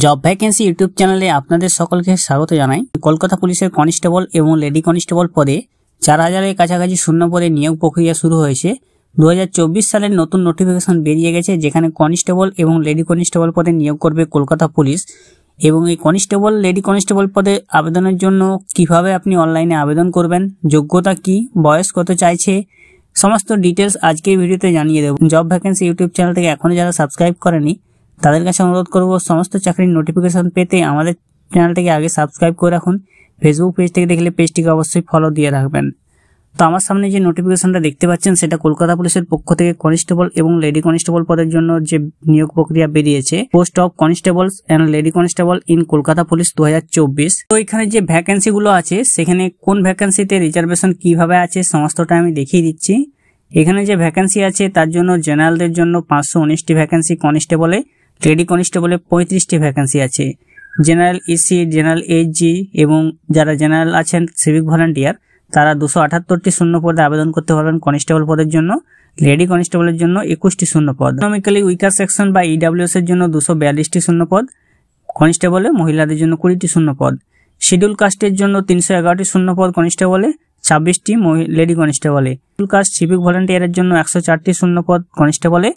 Job vacancy YouTube চ্যানেলে আপনাদের সকলকে স্বাগত জানাই। কলকাতা পুলিশের কনস্টেবল এবং লেডি কনস্টেবল পদে 4000-এর কাছাকাছি শূন্য পদে নিয়োগ প্রক্রিয়া শুরু হয়েছে। 2024 সালের নতুন নোটিফিকেশন বেরিয়ে গেছে, যেখানে কনস্টেবল এবং লেডি কনস্টেবল পদে নিয়োগ করবে কলকাতা পুলিশ। এবং এই কনস্টেবল লেডি কনস্টেবল পদে আবেদনের জন্য কিভাবে আপনি অনলাইনে আবেদন করবেন, যোগ্যতা কি, বয়স কত চাইছে, সমস্ত ডিটেলস আজকের ভিডিওতে জানিয়ে দেব। জব ভ্যাকেন্সি ইউটিউব চ্যানেলটাকে এখনো যারা সাবস্ক্রাইব করেনি তাদের কাছে অনুরোধ করব, সমস্ত চাকরির নোটিফিকেশন পেতে আমাদের চ্যানেলটাকে আগে সাবস্ক্রাইব করে রাখুন। ফেসবুক পেজ থেকে দেখলে পেজটিকে অবশ্যই ফলো দিয়ে রাখবেন। তো আমার সামনে যে নোটিফিকেশনটা দেখতে পাচ্ছেন সেটা কলকাতা পুলিশের পক্ষ থেকে কনস্টেবল এবং লেডি কনস্টেবল পদের জন্য যে নিয়োগ প্রক্রিয়া বেরিয়েছে, post of constables and lady constable in Kolkata police 2024। তো এখানে যে ভ্যাকেন্সি গুলো আছে সেখানে কোন ভ্যাকেন্সিতে রিজার্ভেশন কিভাবে আছে সমস্তটা আমি দেখিয়ে দিচ্ছি। এখানে যে ভ্যাকেন্সি আছে তার জন্য জেনারেলদের জন্য 519টি ভ্যাকেন্সি, কনস্টেবলে লেডি কনস্টেবলে 35টি ভ্যাকেন্সি আছে। জেনারেল ইসি, জেনারেল এইচজি এবং যারা জেনারেল আছেন সিভিক ভলান্টিয়ার তারা 278টি শূন্য পদে আবেদন করতে পারবেন কনস্টেবল পদের জন্য। লেডি কনস্টেবলের জন্য 21টি শূন্য পদ। ইকোনমিক্যালি উইকার সেকশন বা ইডব্লিউএস এর জন্য 242টি শূন্য পদ, কনস্টেবলে মহিলাদের জন্য 20টি শূন্য পদ। শিডিউল কাস্টের জন্য 311টি শূন্য পদ কনস্টেবলে, 26টি লেডি কনস্টেবলে। শিডিউল কাস্ট সিভিক ভলান্টিয়ারের জন্য 104টি শূন্য পদ কনস্টেবলে,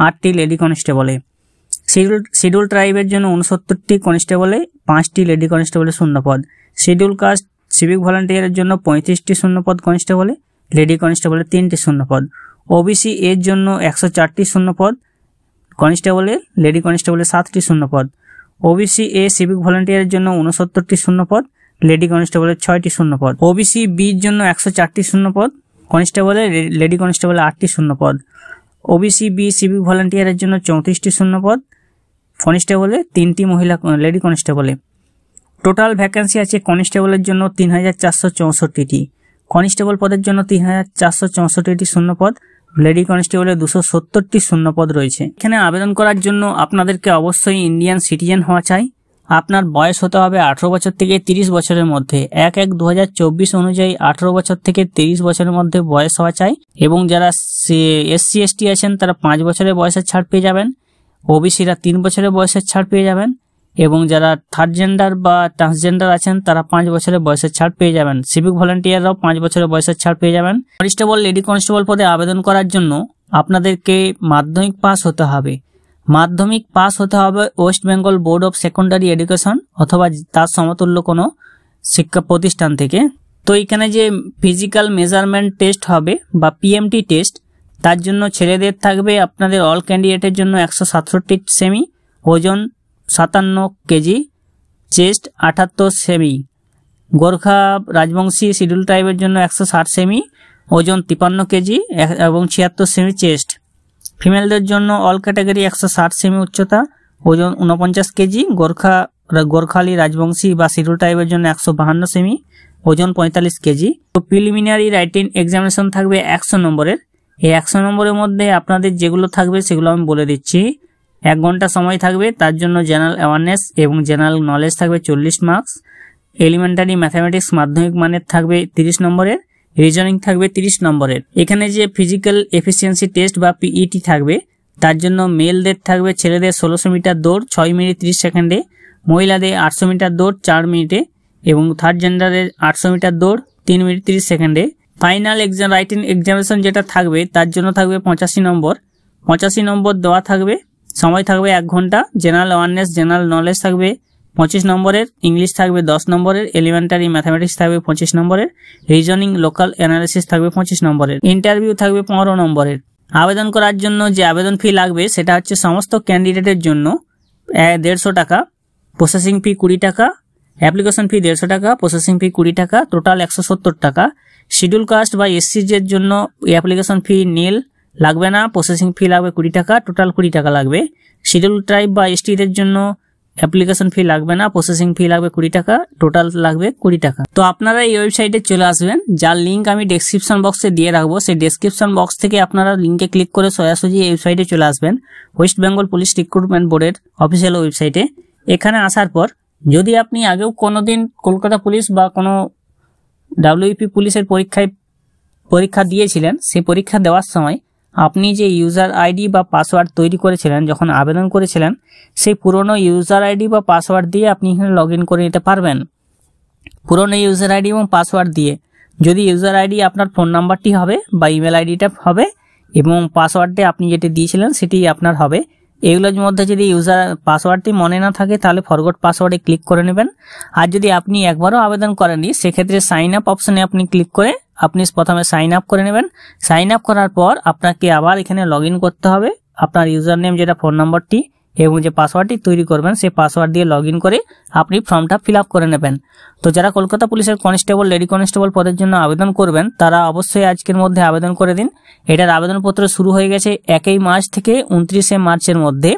8টি লেডি কনস্টেবলে। শিডিউল ট্রাইবের জন্য 69টি কনস্টেবলে, 5টি লেডি কনস্টেবলের শূন্য পদ। শিডিউল কাস্ট সিভিক ভলান্টিয়ারের জন্য 35টি শূন্য পদ কনস্টেবলে, লেডি কনস্টেবলের 3টি শূন্য পদ। ওবিসি এর জন্য 104টি শূন্য পদ কনস্টেবলে, লেডি কনস্টেবলের 7টি শূন্য পদ। ওবিসি এ সিভিক ভলান্টিয়ারের জন্য 69টি শূন্য পদ, লেডি কনস্টেবলের 6টি শূন্য পদ। ওবিসি বির জন্য 104টি শূন্য পদ কনস্টেবলে, লেডি কনস্টেবলের 8টি শূন্য পদ। ওবিসি বি সিভিক ভলান্টিয়ারের জন্য 34টি শূন্য পদ কনস্টেবলে, 3টি মহিলা লেডি কনস্টেবলে। টোটাল ভ্যাকেন্সি আছে কনস্টেবলের জন্য 3464টি, কনস্টেবল পদের জন্য 3464টি শূন্য পদ, লেডি কনস্টেবলের 270টি শূন্য পদ রয়েছে। এখানে আবেদন করার জন্য আপনাদেরকে অবশ্যই ইন্ডিয়ান সিটিজেন হওয়া চাই। আপনার বয়স হতে হবে 18 বছর থেকে 30 বছরের মধ্যে। 1/1/2024 অনুযায়ী 18 বছর থেকে 30 বছরের মধ্যে বয়স হওয়া চাই। এবং যারা এসসি এসটি আছেন তারা 5 বছরের বয়সের ছাড় পেয়ে যাবেন। ওবিসিরা 3 বছরের বয়সের ছাড় পেয়ে যাবেন। এবং যারা থার্ড জেন্ডার বা ট্রান্সজেন্ডার আছেন তারা 5 বছরের বয়সের ছাড় পেয়ে যাবেন। সিভিক ভলান্টিয়াররাও 5 বছরের বয়সের ছাড় পেয়ে যাবেন। কনস্টেবল লেডি কনস্টেবল পদে আবেদন করার জন্য আপনাদেরকে মাধ্যমিক পাস হতে হবে। মাধ্যমিক পাস হতে হবে West Bengal board of secondary education অথবা তার সমতুল্য কোনো শিক্ষা প্রতিষ্ঠান থেকে। তো এখানে যে ফিজিক্যাল মেজারমেন্ট টেস্ট হবে বা পিএমটি টেস্ট, তার জন্য ছেলেদের থাকবে আপনাদের অল ক্যান্ডিডেটের জন্য 167 সেমি, ওজন 57 কেজি, চেস্ট 78 সেমি। গোর্খা রাজবংশী শিডিউল ট্রাইবের জন্য 160 সেমি, ওজন 53 কেজি এবং 76 সেমি চেস্ট। ফিমেলদের জন্য অল ক্যাটাগরি 160 সেমি উচ্চতা, ওজন 49 কেজি। গোর্খালি রাজবংশী বা শিডিউল ট্রাইবের জন্য 152 সেমি, ওজন 45 কেজি। তো প্রিলিমিনারি রাইটিং এক্সামিনেশন থাকবে 100 নম্বরের। এই 100 নম্বরের মধ্যে আপনাদের যেগুলো থাকবে সেগুলো আমি বলে দিচ্ছি। 1 ঘন্টা সময় থাকবে, তার জন্য জেনারেল অ্যাওয়ারনেস এবং জেনারেল নলেজ থাকবে 40 মার্কস। এলিমেন্টারি ম্যাথামেটিক্স মাধ্যমিক মানের থাকবে 30 নম্বরের। রিজনিং থাকবে 30 নম্বরের। এখানে যে ফিজিক্যাল এফিসিয়েন্সি টেস্ট বা পিইটি থাকবে, তার জন্য মেলদের থাকবে ছেলেদের 1600 মিটার দৌড় 6 মিনিট 30 সেকেন্ডে, মহিলাদের 800 মিটার দৌড় 4 মিনিটে এবং থার্ড জেন্ডারের 800 মিটার দৌড় 3 মিনিট 30 সেকেন্ডে। ফাইনাল এক্সাম রাইটিং এক্সামিনেশন যেটা থাকবে তার জন্য থাকবে 85 নম্বর। 85 নম্বর দেওয়া থাকবে, সময় থাকবে 1 ঘন্টা। জেনারেল অ্যাওয়ারনেস জেনারেল নলেজ থাকবে 25 নম্বরের, ইংলিশ থাকবে 10 নম্বরের, এলিমেন্টারি ম্যাথামেটিক্স থাকবে 25 নম্বরের, রিজনিং লোকাল অ্যানালিসিস থাকবে 25 নম্বরের, ইন্টারভিউ থাকবে 15 নম্বরের। আবেদন করার জন্য যে আবেদন ফি লাগবে সেটা হচ্ছে সমস্ত ক্যান্ডিডেটের জন্য 150 টাকা, প্রসেসিং ফি 20 টাকা, অ্যাপ্লিকেশন ফি 150 টাকা, প্রসেসিং ফি 20 টাকা, টোটাল 170 টাকা। শিডিউল কাস্ট বা এসসির জন্য অ্যাপ্লিকেশন ফি নীল লাগবে না, প্রসেসিং ফি লাগবে 20 টাকা, টোটাল 20 টাকা লাগবে। শিডিউল ট্রাইব বা এসটিদের জন্য অ্যাপ্লিকেশন ফি লাগবে না, প্রসেসিং ফি লাগবে 20 টাকা, টোটাল লাগবে 20 টাকা। তো আপনারা এই ওয়েবসাইটে চলে আসবেন, যার লিঙ্ক আমি ডেসক্রিপশন বক্সে দিয়ে রাখবো। সেই ডেসক্রিপশন বক্স থেকে আপনারা লিঙ্কে ক্লিক করে সোজাসুজি এই ওয়েবসাইটে চলে আসবেন, ওয়েস্ট বেঙ্গল পুলিশ রিক্রুটমেন্ট বোর্ডের অফিসিয়াল ওয়েবসাইটে। এখানে আসার পর যদি আপনি আগেও কোনোদিন কলকাতা পুলিশ বা কোনো ডাব্লিউপি পুলিশের পরীক্ষা দিয়েছিলেন, সেই পরীক্ষা দেওয়ার সময় আপনি যে ইউজার আইডি বা পাসওয়ার্ড তৈরি করেছিলেন যখন আবেদন করেছিলেন, সেই পুরনো ইউজার আইডি বা পাসওয়ার্ড দিয়ে আপনি এখানে লগ ইন করে নিতে পারবেন। পুরনো ইউজার আইডি এবং পাসওয়ার্ড দিয়ে, যদি ইউজার আইডি আপনার ফোন নাম্বারটি হবে বা ইমেল আইডিটা হবে এবং পাসওয়ার্ডটি আপনি যেটি দিয়েছিলেন সেটি আপনার হবে। এগুলোর মধ্যে যদি ইউজার পাসওয়ার্ডটি মনে না থাকে তাহলে ফরগট পাসওয়ার্ডে ক্লিক করে নেবেন। আর যদি আপনি একবারও আবেদন করেননি সেক্ষেত্রে সাইন আপ অপশনে আপনি ক্লিক করে আপনি প্রথমে সাইন আপ করে নেবেন। সাইন আপ করার পর আপনাকে আবার এখানে লগ ইন করতে হবে। আপনার ইউজার নেম যেটা ফোন নম্বরটি এবং যে পাসওয়ার্ডটি তৈরি করবেন সেই পাসওয়ার্ড দিয়ে লগ ইন করে আপনি ফর্মটা ফিল আপ করে নেবেন। তো যারা কলকাতা পুলিশের কনস্টেবল, লেডি কনস্টেবল পদের জন্য আবেদন করবেন তারা অবশ্যই আজকের মধ্যে আবেদন করে দিন। এটার আবেদনপত্র শুরু হয়ে গেছে 1 মার্চ থেকে 29 মার্চের মধ্যে।